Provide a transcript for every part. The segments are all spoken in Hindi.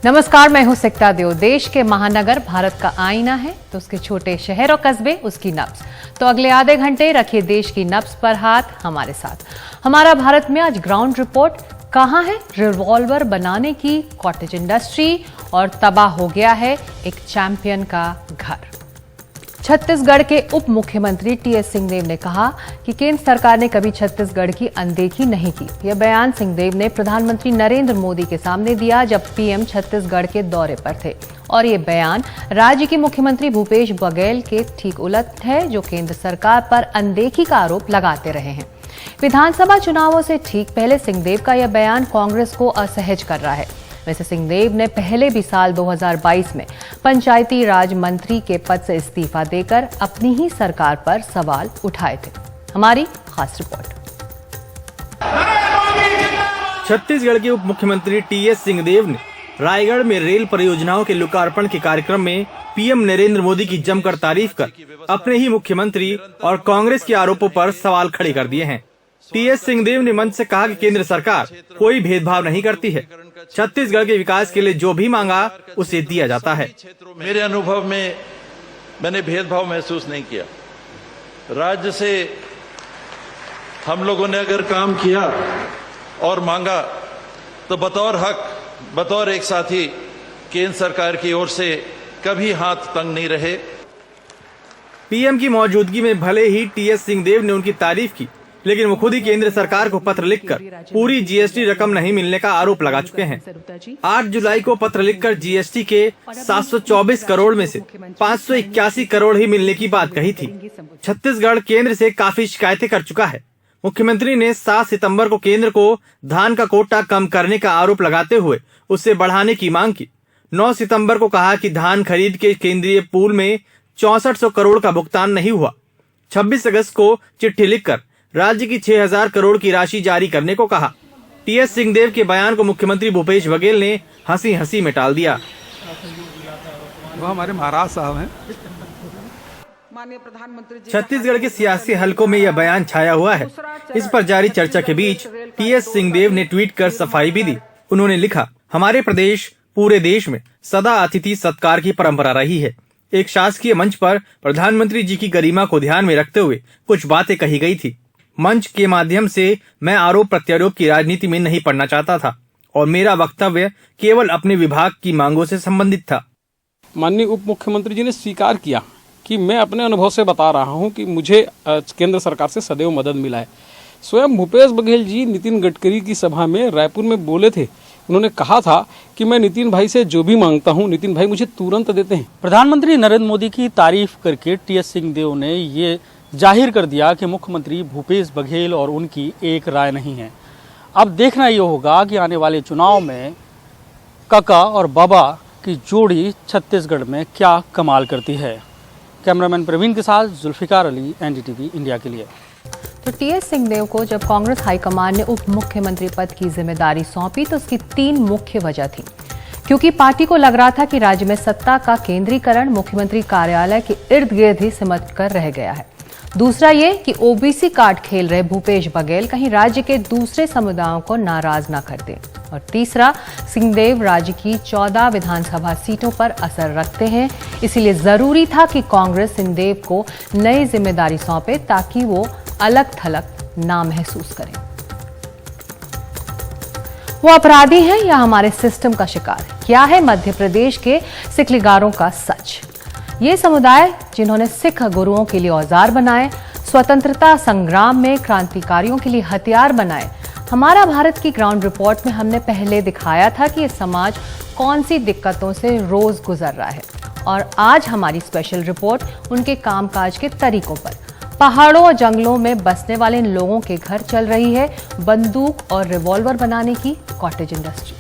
नमस्कार, मैं हूं सिकता देव। देश के महानगर भारत का आईना है तो उसके छोटे शहर और कस्बे उसकी नब्ज। तो अगले आधे घंटे रखिए देश की नब्ज पर हाथ हमारे साथ। हमारा भारत में आज ग्राउंड रिपोर्ट। कहां है रिवॉल्वर बनाने की कॉटेज इंडस्ट्री और तबाह हो गया है एक चैंपियन का घर। छत्तीसगढ़ के उप मुख्यमंत्री टीएस सिंहदेव ने कहा कि केंद्र सरकार ने कभी छत्तीसगढ़ की अनदेखी नहीं की। यह बयान सिंहदेव ने प्रधानमंत्री नरेंद्र मोदी के सामने दिया जब पीएम छत्तीसगढ़ के दौरे पर थे। और ये बयान राज्य के मुख्यमंत्री भूपेश बघेल के ठीक उलट है, जो केंद्र सरकार पर अनदेखी का आरोप लगाते रहे हैं। विधानसभा चुनावों से ठीक पहले सिंहदेव का यह बयान कांग्रेस को असहज कर रहा है। वैसे सिंहदेव ने पहले भी साल 2022 में पंचायती राज मंत्री के पद से इस्तीफा देकर अपनी ही सरकार पर सवाल उठाए थे। हमारी खास रिपोर्ट। छत्तीसगढ़ के उप मुख्यमंत्री टीएस सिंहदेव ने रायगढ़ में रेल परियोजनाओं के लोकार्पण के कार्यक्रम में पीएम नरेंद्र मोदी की जमकर तारीफ कर अपने ही मुख्यमंत्री और कांग्रेस के आरोपों पर सवाल खड़े कर दिए हैं। टीएस सिंहदेव ने मंच से कहा कि केंद्र सरकार कोई भेदभाव नहीं करती है। छत्तीसगढ़ के विकास के लिए जो भी मांगा उसे दिया जाता है। मेरे अनुभव में मैंने भेदभाव महसूस नहीं किया। राज्य से हम लोगों ने अगर काम किया और मांगा तो बतौर हक, बतौर एक साथी केंद्र सरकार की ओर से कभी हाथ तंग नहीं रहे। पीएम की मौजूदगी में भले ही टीएस सिंहदेव ने उनकी तारीफ की, लेकिन वो खुद ही केंद्र सरकार को पत्र लिखकर पूरी जीएसटी रकम नहीं मिलने का आरोप लगा चुके हैं। 8 जुलाई को पत्र लिखकर जीएसटी के 724 करोड़ में से 581 करोड़ ही मिलने की बात कही थी। छत्तीसगढ़ केंद्र से काफी शिकायतें कर चुका है। मुख्यमंत्री ने 7 सितंबर को केंद्र को धान का कोटा कम करने का आरोप लगाते हुए उससे बढ़ाने की मांग की। 9 सितंबर को कहा कि धान खरीद के केंद्रीय पूल में 6400 करोड़ का भुगतान नहीं हुआ। 26 अगस्त को चिट्ठी लिखकर राज्य की 6000 करोड़ की राशि जारी करने को कहा। टीएस सिंहदेव के बयान को मुख्यमंत्री भूपेश बघेल ने हंसी हंसी में टाल दिया। वो हमारे महाराज साहब हैं। छत्तीसगढ़ के सियासी हलकों में यह बयान छाया हुआ है। इस पर जारी चर्चा के बीच टीएस सिंहदेव ने ट्वीट कर सफाई भी दी। उन्होंने लिखा, हमारे प्रदेश पूरे देश में सदा अतिथि सत्कार की परंपरा रही है। एक शासकीय मंच पर प्रधानमंत्री जी की गरिमा को ध्यान में रखते हुए कुछ बातें कही गई थी। मंच के माध्यम से मैं आरोप प्रत्यारोप की राजनीति में नहीं पड़ना चाहता था और मेरा वक्तव्य केवल अपने विभाग की मांगों से संबंधित था। माननीय उप मुख्यमंत्री जी ने स्वीकार किया कि मैं अपने अनुभव से बता रहा हूं कि मुझे केंद्र सरकार से सदैव मदद मिला है। स्वयं भूपेश बघेल जी नितिन गडकरी की सभा में रायपुर में बोले थे। उन्होंने कहा था कि मैं नितिन भाई से जो भी मांगता हूं, नितिन भाई मुझे तुरंत देते हैं। प्रधानमंत्री नरेंद्र मोदी की तारीफ करके टीएस सिंहदेव ने ये जाहिर कर दिया कि मुख्यमंत्री भूपेश बघेल और उनकी एक राय नहीं है। अब देखना ये होगा कि आने वाले चुनाव में काका और बाबा की जोड़ी छत्तीसगढ़ में क्या कमाल करती है। कैमरामैन प्रवीण के साथ जुल्फिकार अली, एनडीटीवी इंडिया के लिए। तो टीएस सिंहदेव को जब कांग्रेस हाईकमान ने उप मुख्यमंत्री पद की जिम्मेदारी सौंपी तो उसकी 3 मुख्य वजह थी। क्योंकि पार्टी को लग रहा था कि राज्य में सत्ता का केंद्रीकरण मुख्यमंत्री कार्यालय के इर्द गिर्द ही सिमट कर रह गया है। दूसरा ये कि ओबीसी कार्ड खेल रहे भूपेश बघेल कहीं राज्य के दूसरे समुदायों को नाराज न कर दें। और तीसरा, सिंहदेव राज्य की 14 विधानसभा सीटों पर असर रखते हैं, इसीलिए जरूरी था कि कांग्रेस सिंहदेव को नई जिम्मेदारी सौंपे ताकि वो अलग थलग ना महसूस करें। वो अपराधी हैं या हमारे सिस्टम का शिकार? क्या है मध्य प्रदेश के सिखलीगारों का सच? ये समुदाय जिन्होंने सिख गुरुओं के लिए औजार बनाए, स्वतंत्रता संग्राम में क्रांतिकारियों के लिए हथियार बनाए। हमारा भारत की ग्राउंड रिपोर्ट में हमने पहले दिखाया था कि ये समाज कौन सी दिक्कतों से रोज गुजर रहा है। और आज हमारी स्पेशल रिपोर्ट उनके कामकाज के तरीकों पर। पहाड़ों और जंगलों में बसने वाले इन लोगों के घर चल रही है बंदूक और रिवॉल्वर बनाने की कॉटेज इंडस्ट्री।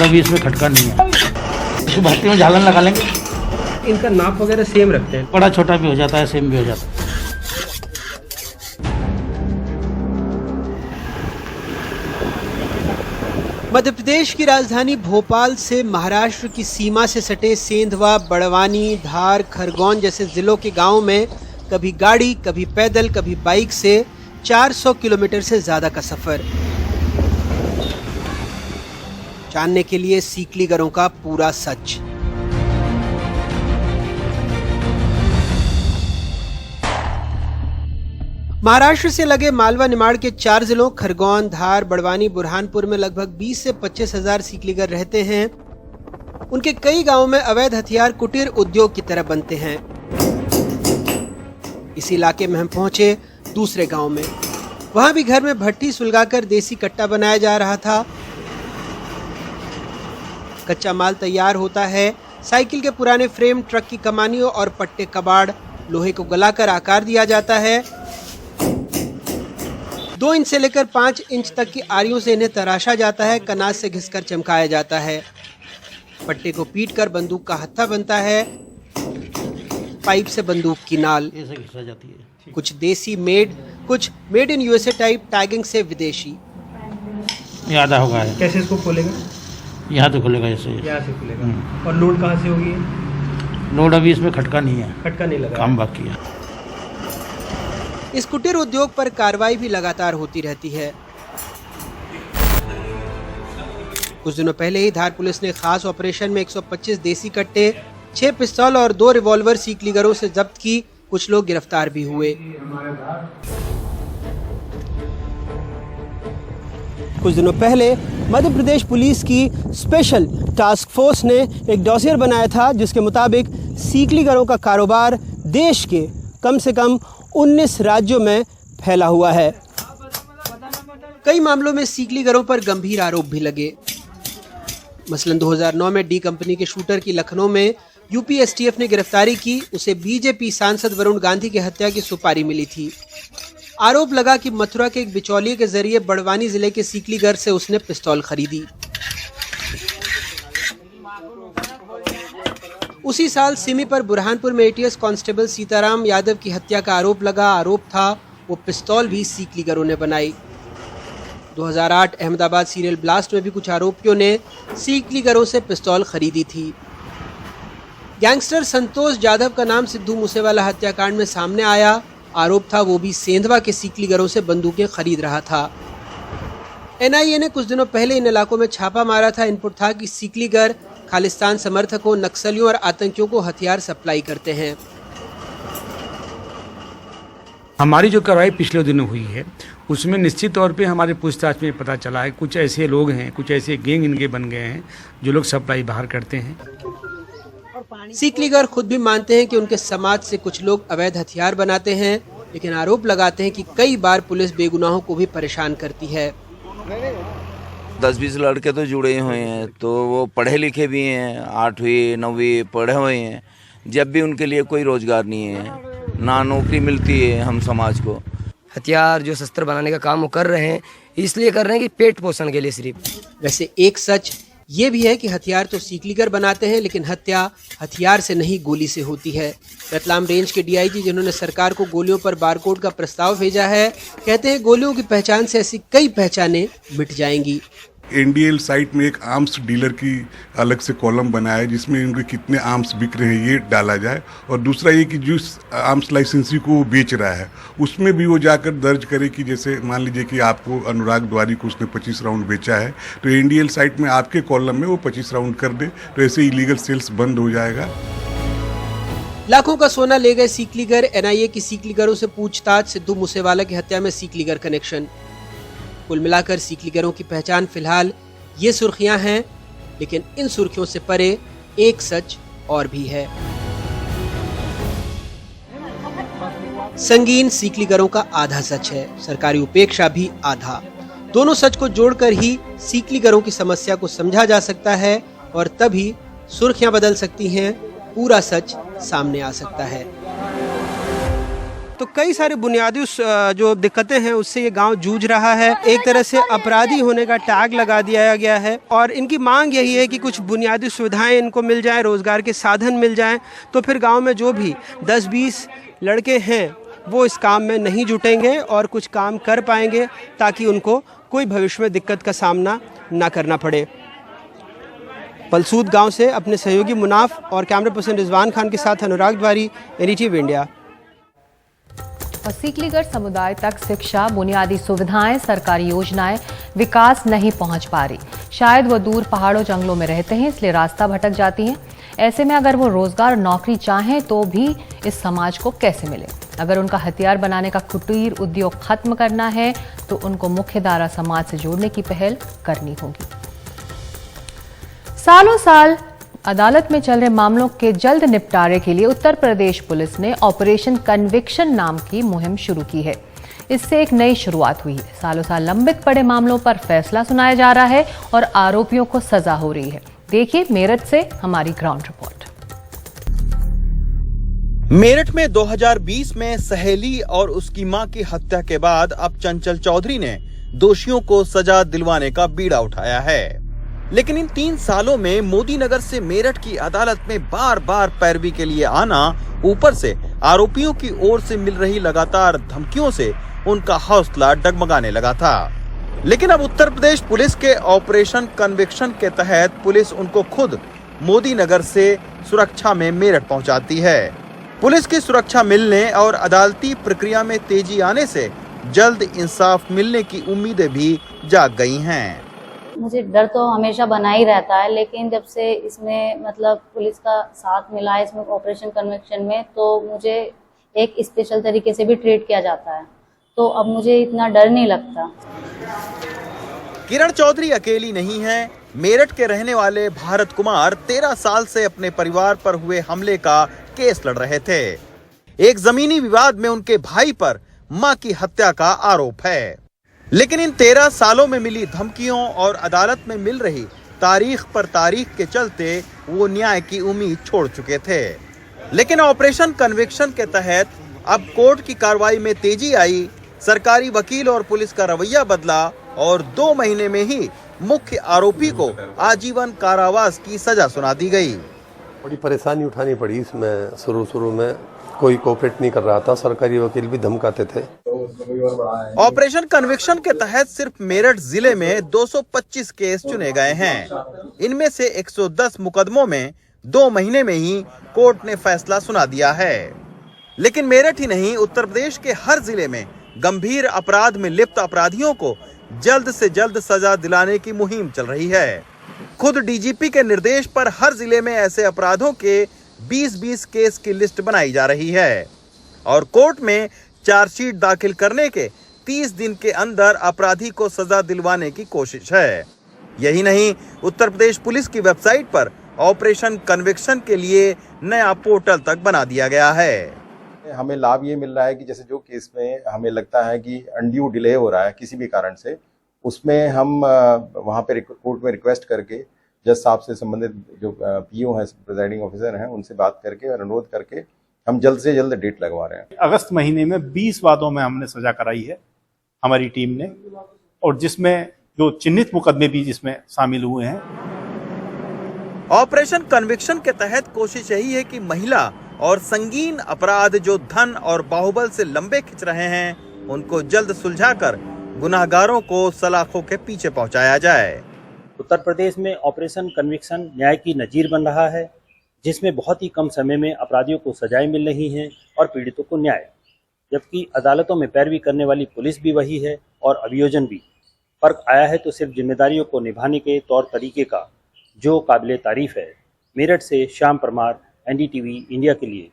भी इसमें खटका नहीं है। इसको भट्टी में झालन लगा लेंगे। इनका नाप वगैरह सेम रखते हैं, बड़ा छोटा भी हो जाता है, सेम भी हो जाता है। मध्य प्रदेश की राजधानी भोपाल से महाराष्ट्र की सीमा से सटे सेंधवा, बड़वानी, धार, खरगोन जैसे जिलों के गांवों में कभी गाड़ी, कभी पैदल, कभी बाइक से 400 किलोमीटर से ज्यादा का सफर। जानने के लिए सीकलीगरों का पूरा सच। महाराष्ट्र से लगे मालवा निमाड़ के 4 जिलों खरगोन, धार, बड़वानी, बुरहानपुर में लगभग 20 से 25 हजार सीकलीगर रहते हैं। उनके कई गांवों में अवैध हथियार कुटीर उद्योग की तरह बनते हैं। इस इलाके में हम पहुंचे दूसरे गांव में। वहां भी घर में भट्टी सुलगाकर देसी कट्टा बनाया जा रहा था। कच्चा माल तैयार होता है। साइकिल के पुराने फ्रेम, ट्रक की कमानियों और पट्टे कबाड़, लोहे को गलाकर आकार दिया जाता है। 2 इंच से लेकर 5 इंच तक की आरियों से इन्हें तराशा जाता है। कनाज से घिसकर चमकाया जाता है। पट्टे को पीटकर बंदूक का हत्था बनता है। पाइप से बंदूक की नाल। ऐसे घिसा जाती है। कुछ देसी मेड, कुछ made in USA type, tagging से विदेशी। ये आधा होगा है। कैसे इसको खोलेगा? यहाँ तो खुलेगा ऐसे। यहाँ से खुलेगा। और लोड कहाँ से होगी? लोड अभी इसमें खटका नहीं है। खटका नहीं लगा। काम बाकी है। इस कुटीर उद्योग पर कार्रवाई भी लगातार होती रहती है। कुछ दिनों पहले ही धार पुलिस ने खास ऑपरेशन में 125 देसी कट्टे, 6 पिस्तौल और 2 रिवॉल्वर सीकलीगरों से जब्त की। कुछ लोग गिरफ्तार भी हुए। कुछ दिनों पहले मध्य प्रदेश पुलिस की स्पेशल टास्क फोर्स ने एक डॉसियर बनाया था जिसके मुताबिक सीकलीगरों का कारोबार देश के कम से कम 19 राज्यों में फैला हुआ है। कई मामलों में सीकलीगरों पर गंभीर आरोप भी लगे। मसलन 2009 में डी कंपनी के शूटर की लखनऊ में यूपी एसटीएफ ने गिरफ्तारी की। उसे बीजेपी सांसद वरुण गांधी की हत्या की सुपारी मिली थी। आरोप लगा कि मथुरा के एक बिचौलिए के जरिए बड़वानी जिले के सीकलीगर से उसने पिस्तौल खरीदी। उसी साल सिमी पर बुरहानपुर में एटीएस कांस्टेबल सीताराम यादव की हत्या का आरोप लगा। आरोप था वो पिस्तौल भी सीकलीगरों ने बनाई। 2008 अहमदाबाद सीरियल ब्लास्ट में भी कुछ आरोपियों ने सीकलीगरों से पिस्तौल खरीदी थी। गैंगस्टर संतोष जाधव का नाम सिद्धू मूसेवाला हत्याकांड में सामने आया। आरोप था वो भी सेंधवा के सीकलीगरों से बंदूकें खरीद रहा था। एनआईए ने कुछ दिनों पहले इन इलाकों में छापा मारा था। इनपुट था कि सीकलीगर खालिस्तान समर्थकों, नक्सलियों और आतंकियों को हथियार सप्लाई करते हैं। हमारी जो कार्रवाई पिछले दिनों हुई है उसमें निश्चित तौर पे हमारे पूछताछ में पता चला है कुछ ऐसे लोग हैं, कुछ ऐसे गैंग इनके बन गए हैं जो लोग सप्लाई बाहर करते हैं। सीकलीगर खुद भी मानते हैं कि उनके समाज से कुछ लोग अवैध हथियार बनाते हैं, लेकिन आरोप लगाते हैं कि कई बार पुलिस बेगुनाहों को भी परेशान करती है। 10-20 लड़के तो जुड़े हुए हैं, तो वो पढ़े लिखे भी हैं, 8वीं 9वीं पढ़े हुए हैं। जब भी उनके लिए कोई रोजगार नहीं है, ना नौकरी मिलती है हम समाज को। हथियार जो शस्त्र बनाने का काम वो कर रहे हैं, इसलिए कर रहे हैं कि पेट पोषण के लिए सिर्फ। वैसे एक सच ये भी है कि हथियार तो सीकलीगर बनाते हैं, लेकिन हत्या हथियार से नहीं गोली से होती है। रतलाम रेंज के डीआईजी जिन्होंने सरकार को गोलियों पर बारकोड का प्रस्ताव भेजा है, कहते हैं गोलियों की पहचान से ऐसी कई पहचानें मिट जाएंगी। एनडीएल साइट में एक आर्म्स डीलर की अलग से कॉलम बनाया है जिसमें उनके कितने आर्म्स बिक रहे हैं ये डाला जाए, और दूसरा ये कि जिस आर्म्स लाइसेंसी को वो बेच रहा है उसमें भी वो जाकर दर्ज करे कि जैसे मान लीजिए कि आपको अनुराग द्वारी को उसने 25 राउंड बेचा है, तो एनडीएल साइट में आपके कॉलम में वो 25 राउंड कर दे, तो ऐसे इलीगल सेल्स बंद हो जाएगा। लाखों का सोना ले गए सीकलीगर। एनआईए की सीकलीगरों से पूछताछ। सिद्धू मूसेवाला की हत्या में सीकलीगर कनेक्शन। कुल मिलाकर सीकलीगरों की पहचान फिलहाल ये सुर्खियां हैं, लेकिन इन सुर्खियों से परे एक सच और भी है। संगीन सीकलीगरों का आधा सच है, सरकारी उपेक्षा भी आधा। दोनों सच को जोड़कर ही सीकलीगरों की समस्या को समझा जा सकता है और तभी सुर्खियां बदल सकती हैं, पूरा सच सामने आ सकता है। तो कई सारे बुनियादी जो दिक्कतें हैं उससे ये गांव जूझ रहा है। एक तरह से अपराधी होने का टैग लगा दिया गया है और इनकी मांग यही है कि कुछ बुनियादी सुविधाएं इनको मिल जाएं, रोजगार के साधन मिल जाएं, तो फिर गांव में जो भी 10-20 लड़के हैं वो इस काम में नहीं जुटेंगे और कुछ काम कर पाएंगे ताकि उनको कोई भविष्य में दिक्कत का सामना ना करना पड़े। पलसूद गांव से अपने सहयोगी मुनाफ और कैमरा पर्सन रिजवान खान के साथ अनुराग द्वारी, एनडीटीवी इंडिया। और सीकलीगढ़ समुदाय तक शिक्षा, बुनियादी सुविधाएं, सरकारी योजनाएं, विकास नहीं पहुंच पा रही। शायद वो दूर पहाड़ों जंगलों में रहते हैं, इसलिए रास्ता भटक जाती हैं। ऐसे में अगर वो रोजगार और नौकरी चाहें तो भी इस समाज को कैसे मिले? अगर उनका हथियार बनाने का कुटीर उद्योग खत्म करना है तो उनको मुख्यधारा समाज से जोड़ने की पहल करनी होगी। सालों साल अदालत में चल रहे मामलों के जल्द निपटारे के लिए उत्तर प्रदेश पुलिस ने ऑपरेशन कन्विक्शन नाम की मुहिम शुरू की है। इससे एक नई शुरुआत हुई है। सालों साल लंबित पड़े मामलों पर फैसला सुनाया जा रहा है और आरोपियों को सजा हो रही है। देखिए मेरठ से हमारी ग्राउंड रिपोर्ट। मेरठ में 2020 में सहेली और उसकी मां की हत्या के बाद अब चंचल चौधरी ने दोषियों को सजा दिलवाने का बीड़ा उठाया है। लेकिन इन 3 सालों में मोदी नगर से मेरठ की अदालत में बार बार पैरवी के लिए आना, ऊपर से आरोपियों की ओर से मिल रही लगातार धमकियों से उनका हौसला डगमगाने लगा था। लेकिन अब उत्तर प्रदेश पुलिस के ऑपरेशन कन्विक्शन के तहत पुलिस उनको खुद मोदी नगर से सुरक्षा में मेरठ पहुंचाती है। पुलिस की सुरक्षा मिलने और अदालती प्रक्रिया में तेजी आने से जल्द इंसाफ मिलने की उम्मीदें भी जाग गई हैं। मुझे डर तो हमेशा बना ही रहता है, लेकिन जब से इसमें मतलब पुलिस का साथ मिला है इसमें ऑपरेशन कन्विक्शन में, तो मुझे एक स्पेशल तरीके से भी ट्रीट किया जाता है, तो अब मुझे इतना डर नहीं लगता। किरण चौधरी अकेली नहीं है। मेरठ के रहने वाले भारत कुमार 13 साल से अपने परिवार पर हुए हमले का केस लड़ रहे थे। एक जमीनी विवाद में उनके भाई पर मां की हत्या का आरोप है। लेकिन इन 13 सालों में मिली धमकियों और अदालत में मिल रही तारीख पर तारीख के चलते वो न्याय की उम्मीद छोड़ चुके थे। लेकिन ऑपरेशन कन्विक्शन के तहत अब कोर्ट की कार्रवाई में तेजी आई। सरकारी वकील और पुलिस का रवैया बदला और 2 महीने में ही मुख्य आरोपी को आजीवन कारावास की सजा सुना दी गई। बड़ी परेशानी उठानी पड़ी इसमें। शुरू में कोई कोऑपरेट नहीं कर रहा था, सरकारी वकील भी धमकाते थे। ऑपरेशन कन्विक्शन के तहत सिर्फ मेरठ जिले में 225 केस चुने गए हैं। इनमें से 110 मुकदमों में 2 महीने में ही कोर्ट ने फैसला सुना दिया है। लेकिन मेरठ ही नहीं, उत्तर प्रदेश के हर जिले में गंभीर अपराध में लिप्त अपराधियों को जल्द से जल्द सजा दिलाने की मुहिम चल रही है। खुद डीजीपी के निर्देश पर हर जिले में ऐसे अपराधों के 20-20 केस की लिस्ट बनाई जा रही है और कोर्ट में चार्जशीट दाखिल करने के 30 दिन के अंदर अपराधी को सजा दिलवाने की कोशिश है। यही नहीं, उत्तर प्रदेश पुलिस की वेबसाइट पर ऑपरेशन कन्विक्शन के लिए नया पोर्टल तक बना दिया गया है। हमें लाभ ये मिल रहा है कि जैसे जो केस में हमें लगता है कि अनड्यू डिले हो रहा है किसी भी कारण से, उसमें हम वहाँ पे कोर्ट में रिक्वेस्ट करके जज साहब से संबंधित जो पीओ हैं, प्रिजाइडिंग ऑफिसर हैं, उनसे बात करके और अनुरोध करके हम जल्द से जल्द डेट लगवा रहे हैं। अगस्त महीने में 20 वादों में हमने सजा कराई है हमारी टीम ने, और जिसमें जो चिन्हित मुकदमे भी जिसमें शामिल हुए हैं। ऑपरेशन कन्विक्शन के तहत कोशिश यही है कि महिला और संगीन अपराध जो धन और बाहुबल से लंबे खिंच रहे हैं, उनको जल्द सुलझाकर गुनाहगारों को सलाखों के पीछे पहुंचाया जाए। उत्तर प्रदेश में ऑपरेशन कन्विक्शन न्याय की नजीर बन रहा है, जिसमें बहुत ही कम समय में अपराधियों को सजाएं मिल रही हैं और पीड़ितों को न्याय। जबकि अदालतों में पैरवी करने वाली पुलिस भी वही है और अभियोजन भी। फर्क आया है तो सिर्फ जिम्मेदारियों को निभाने के तौर तरीके का, जो काबिले तारीफ है। मेरठ से श्याम परमार, एनडीटीवी इंडिया के लिए।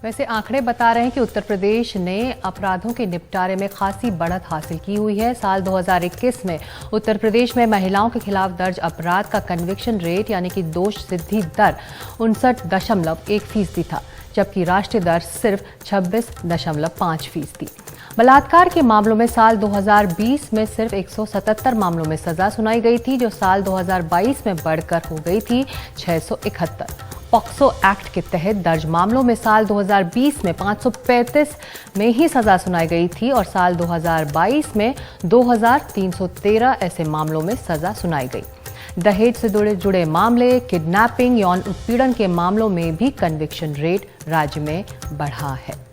वैसे आंकड़े बता रहे हैं कि उत्तर प्रदेश ने अपराधों के निपटारे में खासी बढ़त हासिल की हुई है। साल 2021 में उत्तर प्रदेश में महिलाओं के खिलाफ दर्ज अपराध का कन्विक्शन रेट यानी कि दोष सिद्धि दर 59.1% था, जबकि राष्ट्रीय दर सिर्फ 26.5% थी। बलात्कार के मामलों में साल 2020 में सिर्फ 177 मामलों में सजा सुनाई गई थी, जो साल 2022 में बढ़कर हो गई थी 671। पॉक्सो एक्ट के तहत दर्ज मामलों में साल 2020 में 535 में ही सजा सुनाई गई थी और साल 2022 में 2313 ऐसे मामलों में सजा सुनाई गई। दहेज से जुड़े मामले, किडनैपिंग, यौन उत्पीड़न के मामलों में भी कन्विक्शन रेट राज्य में बढ़ा है।